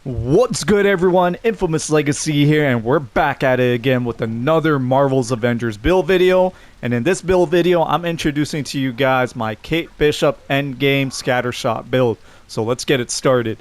What's good, everyone? Infamous Legacy here, and we're back at it again with another Marvel's Avengers build video. And in this build video, I'm introducing to you guys my Kate Bishop Endgame Scattershot build. So let's get it started.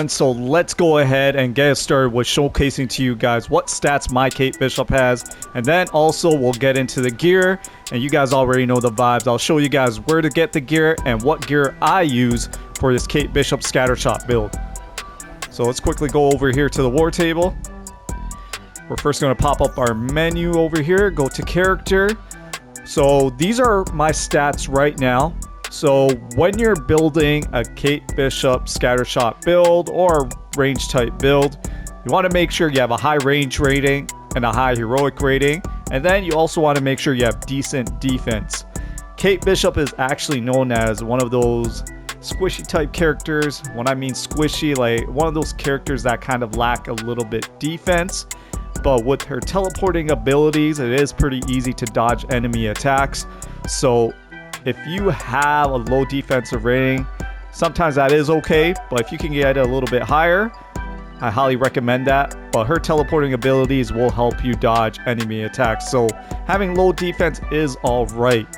So let's go ahead and get started with showcasing to you guys what stats my Kate Bishop has, and then also we'll get into the gear, and you guys already know the vibes. I'll show you guys where to get the gear and what gear I use for this Kate Bishop Scattershot build. So let's quickly go over here to the war table. We're first going to pop up our menu over here, go to character. So these are my stats right now. So when you're building a Kate Bishop Scattershot build or range type build, you want to make sure you have a high range rating and a high heroic rating, and then you also want to make sure you have decent defense. Kate Bishop is actually known as one of those squishy type characters. When I mean squishy, like one of those characters that kind of lack a little bit defense, but with her teleporting abilities, it is pretty easy to dodge enemy attacks. So if you have a low defensive rating, sometimes that is okay, but if you can get it a little bit higher, I highly recommend that. But her teleporting abilities will help you dodge enemy attacks, so having low defense is alright.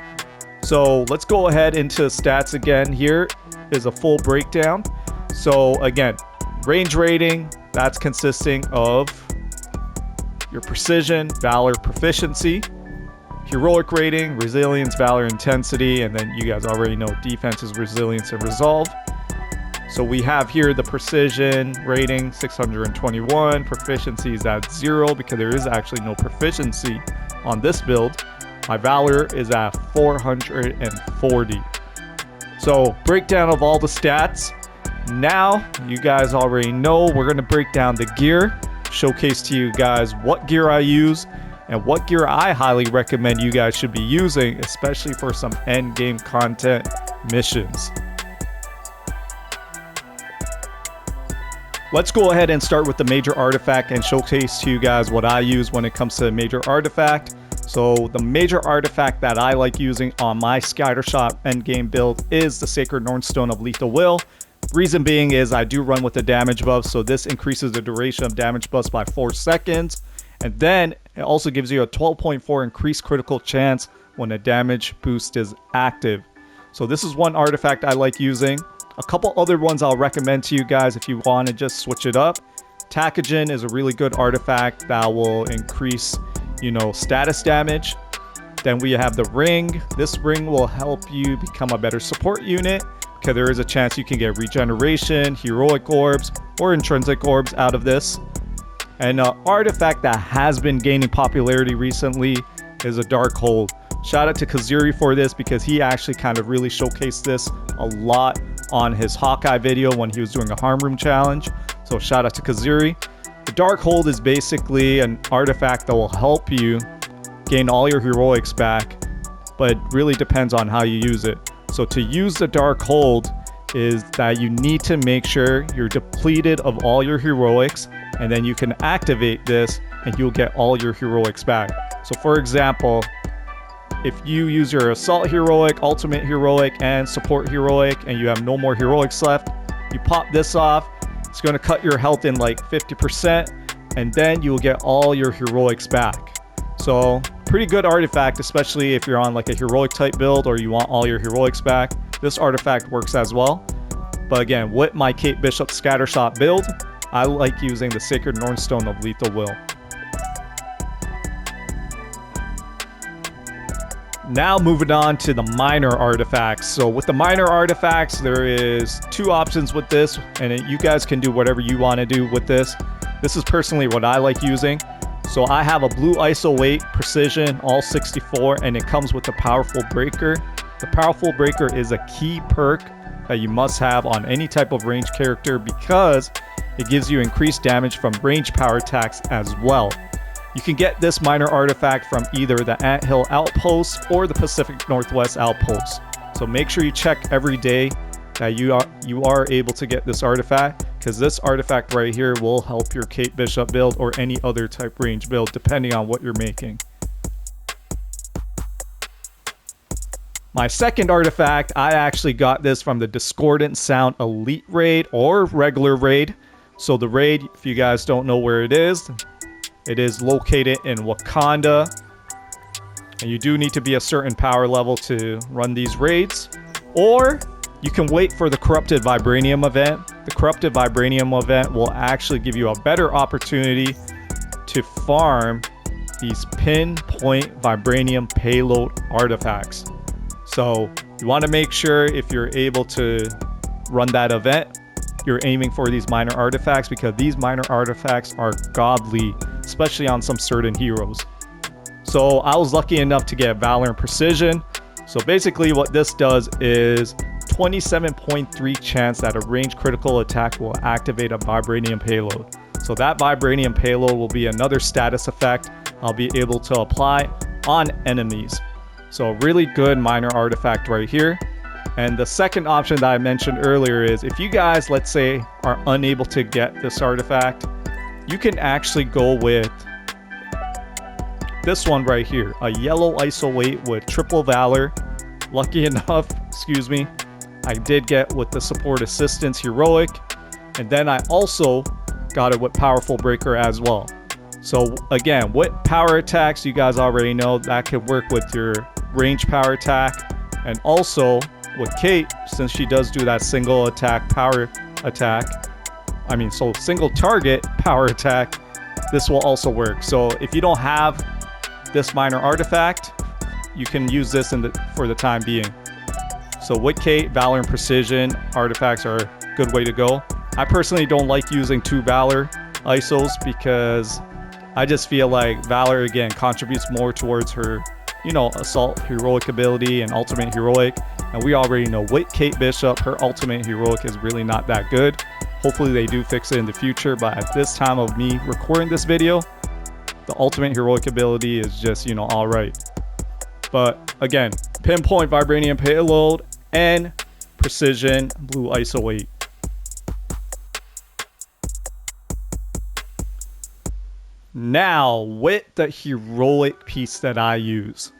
So let's go ahead into stats again. Here is a full breakdown. So again, range rating, that's consisting of your precision, valor, proficiency. Heroic rating, resilience, valor, intensity, and then you guys already know defense is resilience and resolve. So we have here the precision rating 621, proficiency is at 0 because there is actually no proficiency on this build. My valor is at 440. So breakdown of all the stats. Now you guys already know we're going to break down the gear, showcase to you guys what gear I use and what gear I highly recommend you guys should be using, especially for some end game content missions. Let's go ahead and start with the major artifact and showcase to you guys what I use when it comes to major artifact. So the major artifact that I like using on my Scattershot endgame build is the Sacred Nornstone of Lethal Will. Reason being is I do run with the damage buff, so this increases the duration of damage buffs by 4 seconds. And then it also gives you a 12.4 increased critical chance when a damage boost is active. So this is one artifact I like using. A couple other ones I'll recommend to you guys if you want to just switch it up. Tachygen is a really good artifact that will increase, status damage. Then we have the ring. This ring will help you become a better support unit, because there is a chance you can get regeneration, heroic orbs, or intrinsic orbs out of this. And an artifact that has been gaining popularity recently is a Dark Hold. Shout out to Kazuri for this because he actually kind of really showcased this a lot on his Hawkeye video when he was doing a harm room challenge. So shout out to Kazuri. The Dark Hold is basically an artifact that will help you gain all your heroics back, but it really depends on how you use it. So to use the Dark Hold, is that you need to make sure you're depleted of all your heroics, and then you can activate this and you'll get all your heroics back. So for example, if you use your assault heroic, ultimate heroic, and support heroic, and you have no more heroics left, you pop this off, it's going to cut your health in like 50%, and then you'll get all your heroics back. So pretty good artifact, especially if you're on like a heroic type build or you want all your heroics back. This artifact works as well. But again, with my Kate Bishop Scattershot build, I like using the Sacred Nornstone of Lethal Will. Now moving on to the minor artifacts. So with the minor artifacts, there is two options with this, and you guys can do whatever you want to do with this. This is personally what I like using. So I have a blue ISO weight, precision, all 64, and it comes with the powerful breaker. The powerful breaker is a key perk that you must have on any type of range character because it gives you increased damage from range power attacks as well. You can get this minor artifact from either the Anthill Outpost or the Pacific Northwest Outpost. So make sure you check every day that you are able to get this artifact, because this artifact right here will help your Kate Bishop build or any other type range build depending on what you're making. My second artifact, I actually got this from the Discordant Sound Elite Raid or regular raid. So the raid, if you guys don't know where it is located in Wakanda, and you do need to be a certain power level to run these raids, or you can wait for the Corrupted Vibranium event. The Corrupted Vibranium event will actually give you a better opportunity to farm these pinpoint Vibranium payload artifacts. So you want to make sure if you're able to run that event, you're aiming for these minor artifacts, because these minor artifacts are godly, especially on some certain heroes. So I was lucky enough to get Valor and Precision. So basically what this does is 27.3 chance that a ranged critical attack will activate a Vibranium payload. So that Vibranium payload will be another status effect I'll be able to apply on enemies. So really good minor artifact right here. And the second option that I mentioned earlier is if you guys, let's say, are unable to get this artifact, you can actually go with this one right here, a yellow ISO weight with triple Valor. Lucky enough, excuse me, I did get with the support assistance heroic, and then I also got it with powerful breaker as well. So again, with power attacks, you guys already know that could work with your range power attack, and also with Kate, since she does do that single attack power attack, so single target power attack, this will also work. So if you don't have this minor artifact, you can use this for the time being. So with Kate, Valor and Precision artifacts are a good way to go. I personally don't like using two Valor ISOs because I just feel like Valor again contributes more towards her, assault heroic ability and ultimate heroic. And we already know with Kate Bishop, her ultimate heroic is really not that good. Hopefully they do fix it in the future, but at this time of me recording this video, the ultimate heroic ability is just, alright. But again, pinpoint Vibranium payload and precision blue ISO weight. Now, with the heroic piece that I use.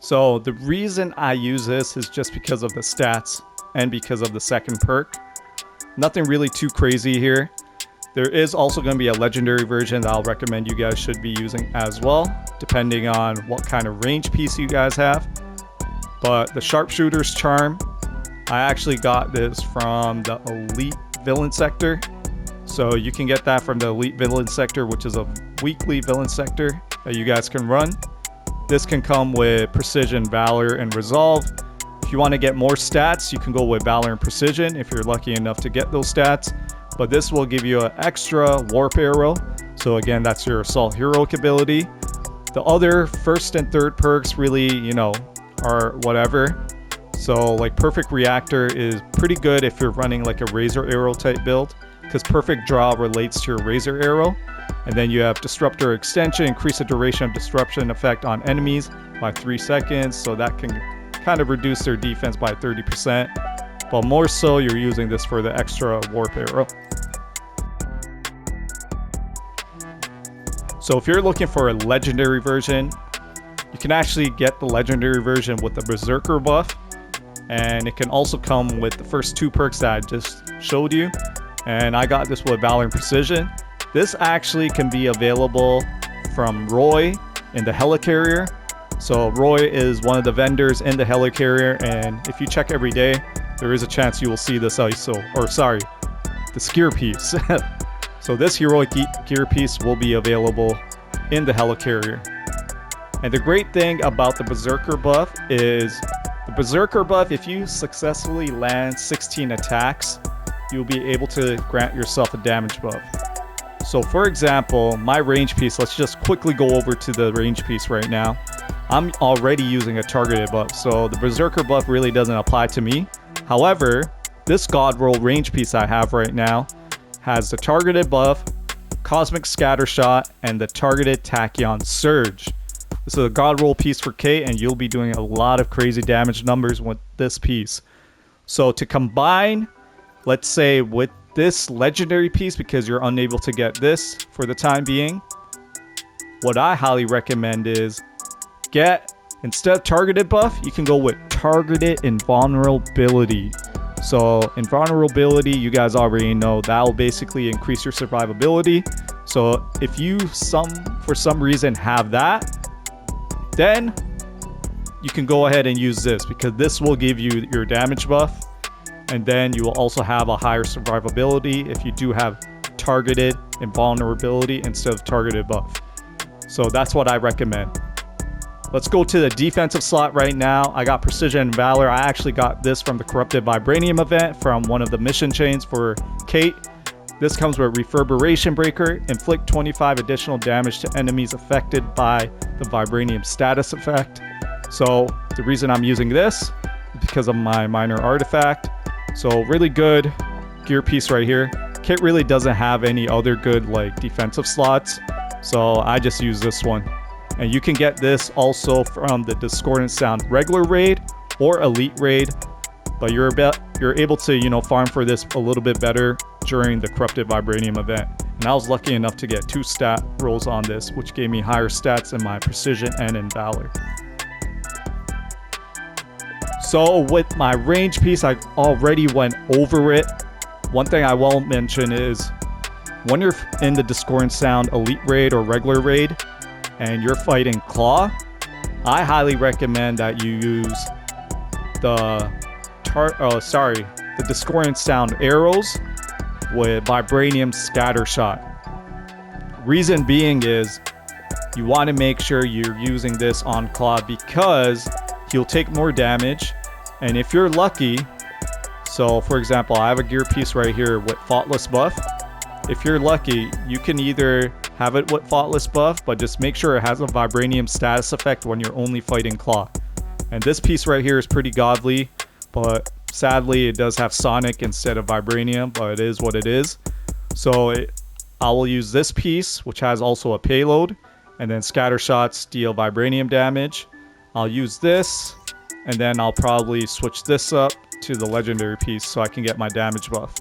So the reason I use this is just because of the stats and because of the second perk. Nothing really too crazy here. There is also going to be a legendary version that I'll recommend you guys should be using as well, depending on what kind of range piece you guys have. But the Sharpshooter's Charm, I actually got this from the Elite Villain Sector. So you can get that from the Elite Villain Sector, which is a weekly villain sector that you guys can run. This can come with Precision, Valor, and Resolve. If you want to get more stats, you can go with Valor and Precision if you're lucky enough to get those stats. But this will give you an extra Warp Arrow. So again, that's your Assault Heroic ability. The other first and third perks really, are whatever. So like Perfect Reactor is pretty good if you're running like a Razor Arrow type build, because Perfect Draw relates to your Razor Arrow. And then you have Disruptor Extension, increase the duration of disruption effect on enemies by 3 seconds. So that can kind of reduce their defense by 30%. but more so you're using this for the extra warp arrow. So if you're looking for a legendary version, you can actually get the legendary version with the Berserker buff, and it can also come with the first 2 perks that I just showed you, and I got this with Valor and Precision. This actually can be available from Roy in the Helicarrier. So Roy is one of the vendors in the Helicarrier, and if you check every day, there is a chance you will see this this gear piece. So this heroic gear piece will be available in the Helicarrier. And the great thing about the Berserker buff is, the Berserker buff, if you successfully land 16 attacks, you'll be able to grant yourself a damage buff. So for example, my range piece, let's just quickly go over to the range piece right now. I'm already using a targeted buff, so the Berserker buff really doesn't apply to me. However, this God Roll range piece I have right now has the targeted buff, Cosmic Scattershot, and the targeted Tachyon Surge. This is a God Roll piece for Kate, and you'll be doing a lot of crazy damage numbers with this piece. So to combine, let's say with this legendary piece, because you're unable to get this for the time being, what I highly recommend is instead of targeted buff, you can go with targeted invulnerability. So invulnerability, you guys already know, that will basically increase your survivability. So if you for some reason have that, then you can go ahead and use this, because this will give you your damage buff, and then you will also have a higher survivability if you do have targeted invulnerability instead of targeted buff. So that's what I recommend. Let's go to the defensive slot right now. I got Precision and Valor. I actually got this from the Corrupted Vibranium event from one of the mission chains for Kate. This comes with Reverberation Breaker. Inflict 25 additional damage to enemies affected by the Vibranium status effect. So the reason I'm using this is because of my minor artifact. So really good gear piece right here. Kit really doesn't have any other good like defensive slots, so I just use this one. And you can get this also from the Discordant Sound regular raid or elite raid, but you're able to, you know, farm for this a little bit better during the Corrupted Vibranium event. And I was lucky enough to get 2 stat rolls on this, which gave me higher stats in my Precision and in Valor. So with my range piece, I already went over it. One thing I will mention is when you're in the Discordant Sound elite raid or regular raid and you're fighting Claw, I highly recommend that you use the Discordant Sound arrows with Vibranium Scattershot. Reason being is you want to make sure you're using this on Claw, because he'll take more damage, and if you're lucky, so for example, I have a gear piece right here with Thoughtless buff. If you're lucky, you can either have it with Thoughtless buff, but just make sure it has a Vibranium status effect when you're only fighting Claw. And this piece right here is pretty godly, but sadly it does have Sonic instead of Vibranium, but it is what it is. So I will use this piece, which has also a payload, and then Scattershots deal Vibranium damage. I'll use this, and then I'll probably switch this up to the legendary piece so I can get my damage buff.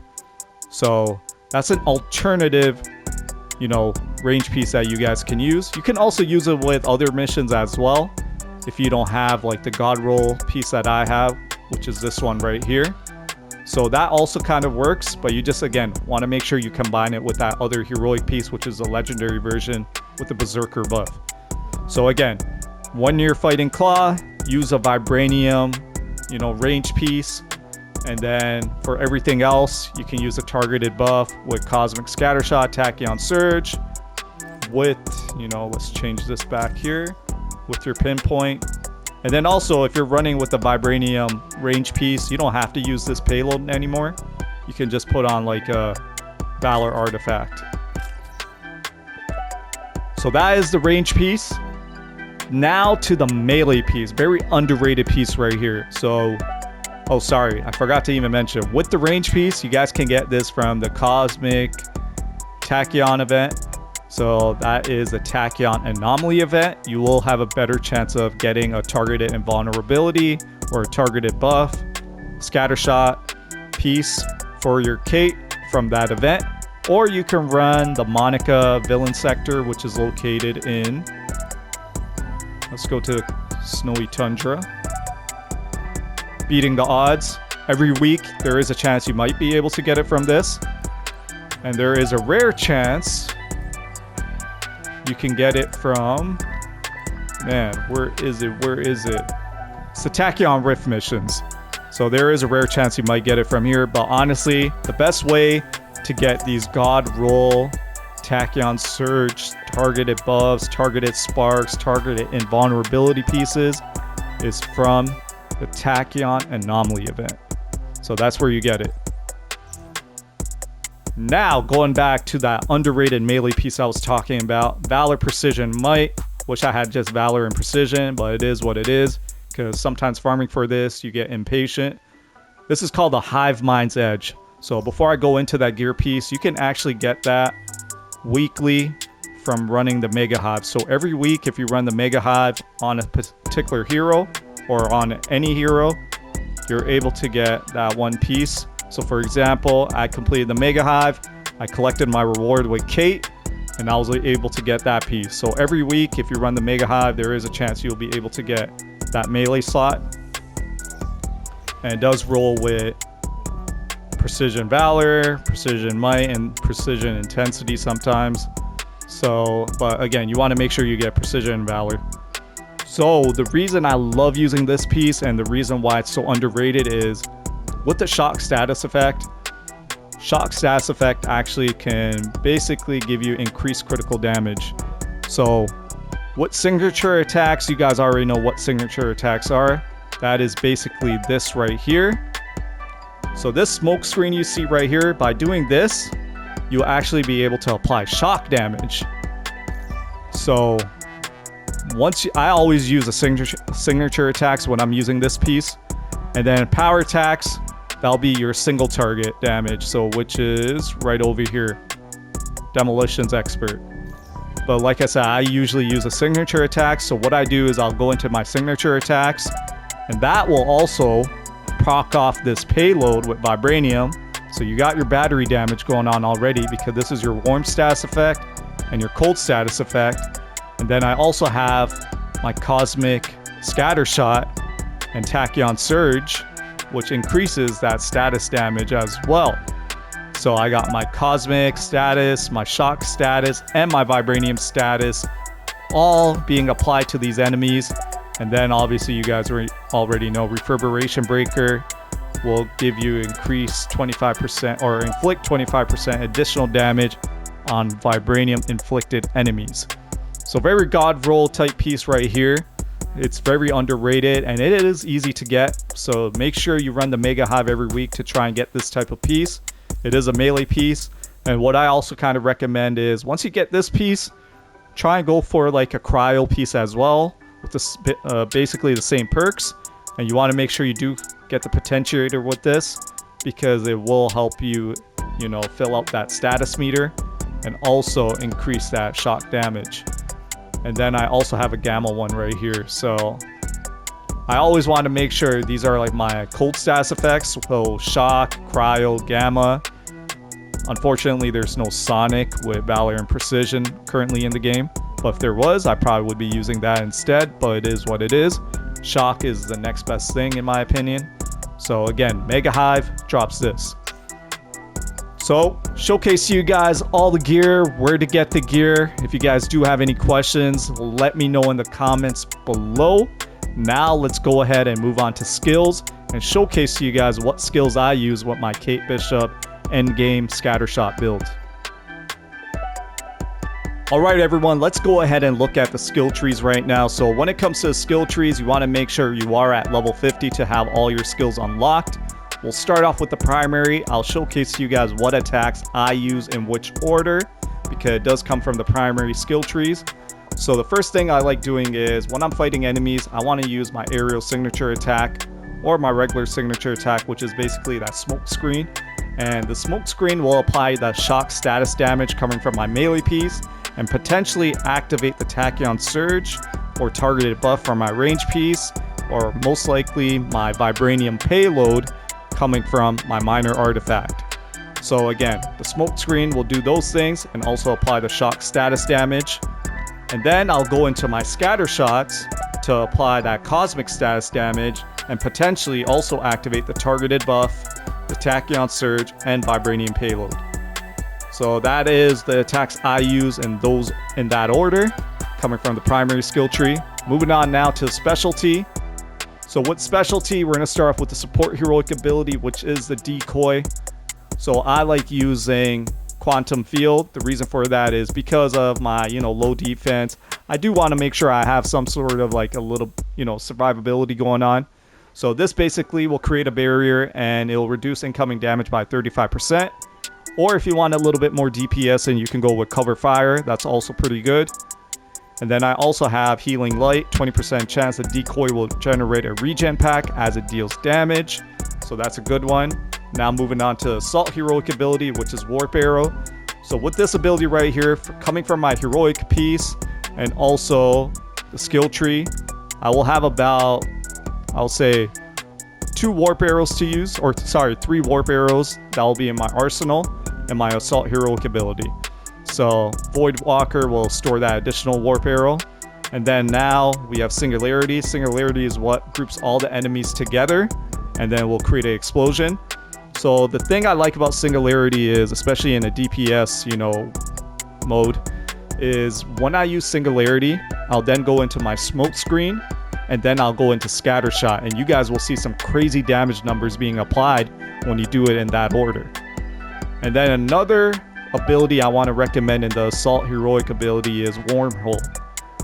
So that's an alternative, you know, range piece that you guys can use. You can also use it with other missions as well, if you don't have like the God Roll piece that I have, which is this one right here. So that also kind of works, but you just, again, want to make sure you combine it with that other heroic piece, which is the legendary version with the Berserker buff. So again, when you're fighting Claw, use a Vibranium, you know, range piece. And then for everything else, you can use a targeted buff with Cosmic Scattershot, Tachyon Surge, with, you know, let's change this back here, with your pinpoint. And then also, if you're running with the Vibranium range piece, you don't have to use this payload anymore. You can just put on like a Valor artifact. So that is the range piece. Now to the melee piece, very underrated piece right here. So, oh sorry, I forgot to even mention, with the range piece, you guys can get this from the Cosmic Tachyon event. So that is a Tachyon Anomaly event. You will have a better chance of getting a targeted invulnerability or a targeted buff, Scattershot, piece for your Kate from that event. Or you can run the Monica villain sector, which is located in... Let's go to the Snowy Tundra. Beating the odds. Every week, there is a chance you might be able to get it from this. And there is a rare chance you can get it from... Man, where is it? Where is it? It's the Tachyon Rift missions. So there is a rare chance you might get it from here. But honestly, the best way to get these God Roll, Tachyon Surge, targeted buffs, targeted sparks, targeted invulnerability pieces is from the Tachyon Anomaly event. So that's where you get it. Now, going back to that underrated melee piece I was talking about, Valor, Precision, Might. Wish I had just Valor and Precision, but it is what it is, because sometimes farming for this, you get impatient. This is called the Hive Mind's Edge. So before I go into that gear piece, you can actually get that weekly from running the Mega Hive. So every week, if you run the Mega Hive on a particular hero or on any hero, you're able to get that one piece. So for example, I completed the Mega Hive, I collected my reward with Kate, and I was able to get that piece. So every week, if you run the Mega Hive, there is a chance you'll be able to get that melee slot. And it does roll with Precision Valor, Precision Might, and Precision Intensity sometimes. So, but again, you want to make sure you get Precision Valor. So the reason I love using this piece and the reason why it's so underrated is with the shock status effect. Shock status effect actually can basically give you increased critical damage. So what signature attacks, you guys already know what signature attacks are. That is basically this right here. So this smoke screen you see right here, by doing this, you'll actually be able to apply shock damage. So I always use a signature attacks when I'm using this piece. And then power attacks, that'll be your single target damage. So which is right over here, Demolitions Expert. But like I said, I usually use a signature attack. So what I do is I'll go into my signature attacks, and that will also proc off this payload with Vibranium. So you got your battery damage going on already, because this is your warm status effect and your cold status effect. And then I also have my Cosmic Scattershot and Tachyon Surge, which increases that status damage as well. So I got my Cosmic status, my Shock status, and my Vibranium status all being applied to these enemies. And then obviously you guys already know Reverberation Breaker will give you increased 25% or inflict 25% additional damage on Vibranium inflicted enemies. So very God Roll type piece right here. It's very underrated and it is easy to get. So make sure you run the Mega Hive every week to try and get this type of piece. It is a melee piece. And what I also kind of recommend is once you get this piece, try and go for like a cryo piece as well, with this, basically the same perks. And you want to make sure you do get the potentiator with this, because it will help you, you know, fill out that status meter and also increase that shock damage. And then I also have a gamma one right here. So I always want to make sure these are like my cold status effects. So shock, cryo, gamma. Unfortunately, there's no Sonic with Valor and Precision currently in the game. But if there was, I probably would be using that instead. But it is what it is. Shock is the next best thing in my opinion. So again, Mega Hive drops this. So showcase to you guys all the gear, where to get the gear. If you guys do have any questions, let me know in the comments below. Now let's go ahead and move on to skills and showcase to you guys what skills I use with my Kate Bishop Endgame Scattershot build. Alright everyone, let's go ahead and look at the skill trees right now. So when it comes to the skill trees, you want to make sure you are at level 50 to have all your skills unlocked. We'll start off with the primary. I'll showcase to you guys what attacks I use in which order, because it does come from the primary skill trees. So the first thing I like doing is when I'm fighting enemies, I want to use my aerial signature attack or my regular signature attack, which is basically that smoke screen. And the smoke screen will apply the shock status damage coming from my melee piece and potentially activate the Tachyon Surge or targeted buff from my range piece, or most likely my Vibranium payload coming from my minor artifact. So again, the smoke screen will do those things and also apply the shock status damage. And then I'll go into my scatter shots to apply that cosmic status damage and potentially also activate the targeted buff, the Tachyon Surge, and Vibranium Payload. So that is the attacks I use in that order, coming from the primary skill tree. Moving on now to specialty. So with specialty, we're going to start off with the support heroic ability, which is the decoy. So I like using Quantum Field. The reason for that is because of my, low defense. I do want to make sure I have some sort of like a little, survivability going on. So this basically will create a barrier and it'll reduce incoming damage by 35%. Or if you want a little bit more DPS, and you can go with cover fire. That's also pretty good. And then I also have Healing Light, 20% chance the decoy will generate a regen pack as it deals damage. So that's a good one. Now moving on to Assault Heroic ability, which is Warp Arrow. So with this ability right here, coming from my Heroic piece and also the skill tree, I will have about, I'll say, 2 Warp Arrows to use, or sorry, 3 Warp Arrows that will be in my arsenal and my Assault Heroic ability. So Void Walker will store that additional Warp Arrow. And then now we have Singularity. Singularity is what groups all the enemies together, and then we'll create an explosion. So the thing I like about Singularity is, especially in a DPS, mode, is when I use Singularity, I'll then go into my smoke screen, and then I'll go into Scattershot, and you guys will see some crazy damage numbers being applied when you do it in that order. And then another ability I want to recommend in the Assault Heroic ability is Wormhole.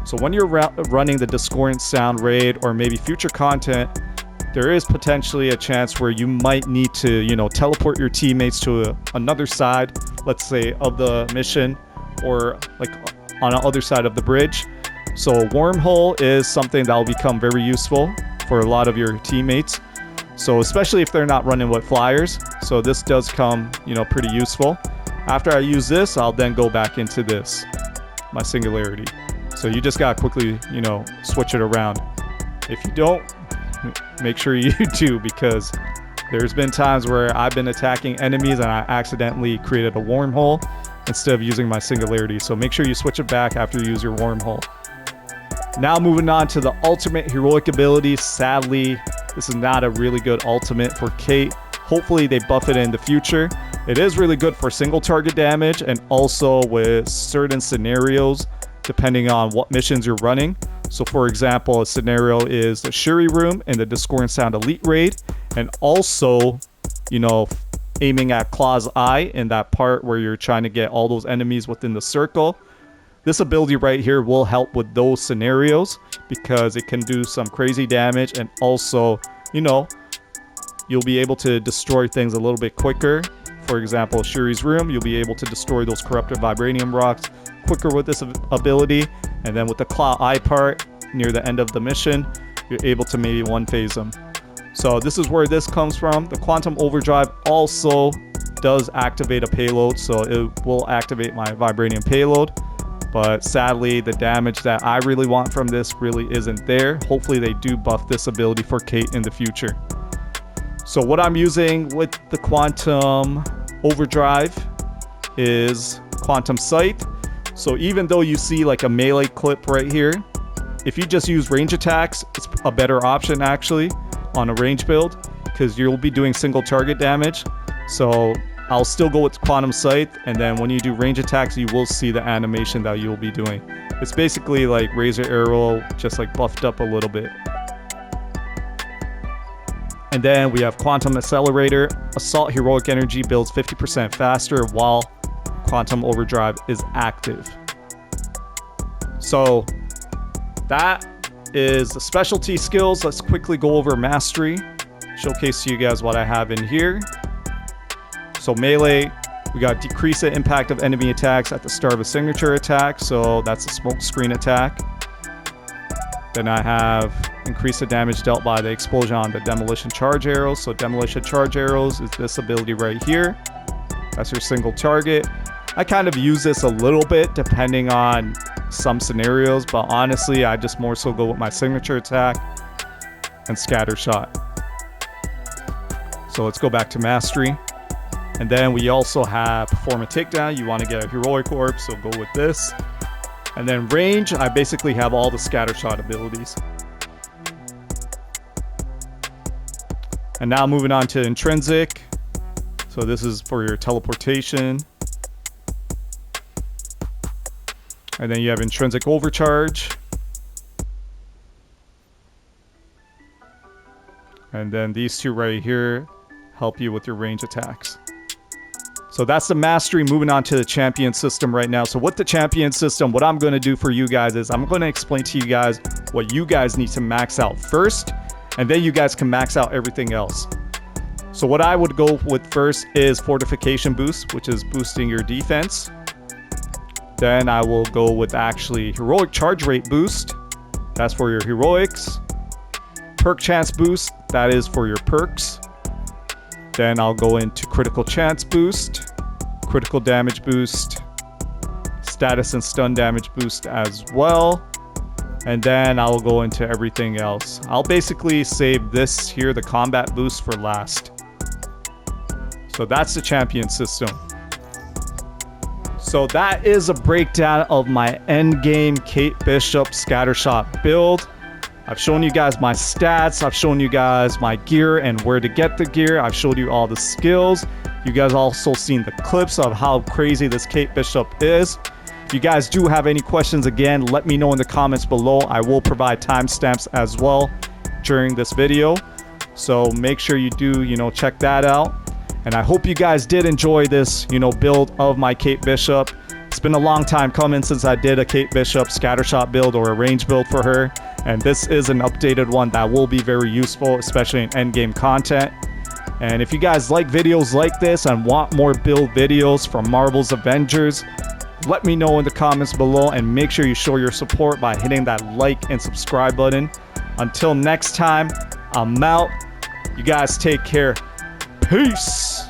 So when you're running the Discordant Sound raid or maybe future content, there is potentially a chance where you might need to, teleport your teammates to another side, let's say, of the mission, or like on the other side of the bridge. So Wormhole is something that will become very useful for a lot of your teammates. So especially if they're not running with flyers. So this does come, pretty useful. After I use this, I'll then go back into this, my Singularity. So you just gotta quickly, switch it around. If you don't, make sure you do, because there's been times where I've been attacking enemies and I accidentally created a wormhole instead of using my Singularity. So make sure you switch it back after you use your wormhole. Now moving on to the ultimate heroic ability. Sadly, this is not a really good ultimate for Kate. Hopefully they buff it in the future. It is really good for single target damage and also with certain scenarios depending on what missions you're running. So for example, a scenario is the Shuri room in the Discordant Sound Elite raid, and also, aiming at Claw's Eye in that part where you're trying to get all those enemies within the circle. This ability right here will help with those scenarios because it can do some crazy damage, and also, you'll be able to destroy things a little bit quicker. For example, Shuri's room, you'll be able to destroy those corrupted vibranium rocks quicker with this ability. And then with the Claw Eye part, near the end of the mission, you're able to maybe one-phase them. So this is where this comes from. The Quantum Overdrive also does activate a payload, so it will activate my vibranium payload. But sadly, the damage that I really want from this really isn't there. Hopefully they do buff this ability for Kate in the future. So what I'm using with the Quantum Overdrive is Quantum Sight. So even though you see like a melee clip right here, if you just use range attacks, it's a better option actually on a range build, because you'll be doing single target damage. So I'll still go with Quantum Sight, and then when you do range attacks, you will see the animation that you'll be doing. It's basically like Razor Arrow, just like buffed up a little bit. And then we have Quantum Accelerator. Assault Heroic Energy builds 50% faster while Quantum Overdrive is active. So that is the specialty skills. Let's quickly go over mastery. Showcase to you guys what I have in here. So melee, we got decrease the impact of enemy attacks at the start of a signature attack. So that's a smoke screen attack. Then I have increase the damage dealt by the explosion on the demolition charge arrows. So demolition charge arrows is this ability right here. That's your single target. I kind of use this a little bit depending on some scenarios, but honestly, I just more so go with my signature attack and scatter shot. So let's go back to mastery. And then we also have perform a takedown. You want to get a heroic orb, so go with this. And then range, I basically have all the scattershot abilities. And now moving on to intrinsic. So this is for your teleportation. And then you have intrinsic overcharge. And then these two right here help you with your range attacks. So that's the mastery. Moving on to the champion system right now. So with the champion system, what I'm going to do for you guys is I'm going to explain to you guys what you guys need to max out first. And then you guys can max out everything else. So what I would go with first is fortification boost, which is boosting your defense. Then I will go with actually heroic charge rate boost. That's for your heroics. Perk chance boost, that is for your perks. Then I'll go into critical chance boost, critical damage boost, status and stun damage boost as well. And then I'll go into everything else. I'll basically save this here, the combat boost, for last. So that's the champion system. So that is a breakdown of my endgame Kate Bishop Scattershot build. I've shown you guys my stats, I've shown you guys my gear and where to get the gear, I've showed you all the skills. You guys also seen the clips of how crazy this Kate Bishop is. If you guys do have any questions, again, let me know in the comments below. I will provide timestamps as well during this video. So make sure you do, check that out. And I hope you guys did enjoy this, build of my Kate Bishop. It's been a long time coming since I did a Kate Bishop Scattershot build or a range build for her. And this is an updated one that will be very useful, especially in endgame content. And if you guys like videos like this and want more build videos from Marvel's Avengers, let me know in the comments below and make sure you show your support by hitting that like and subscribe button. Until next time, I'm out. You guys take care. Peace.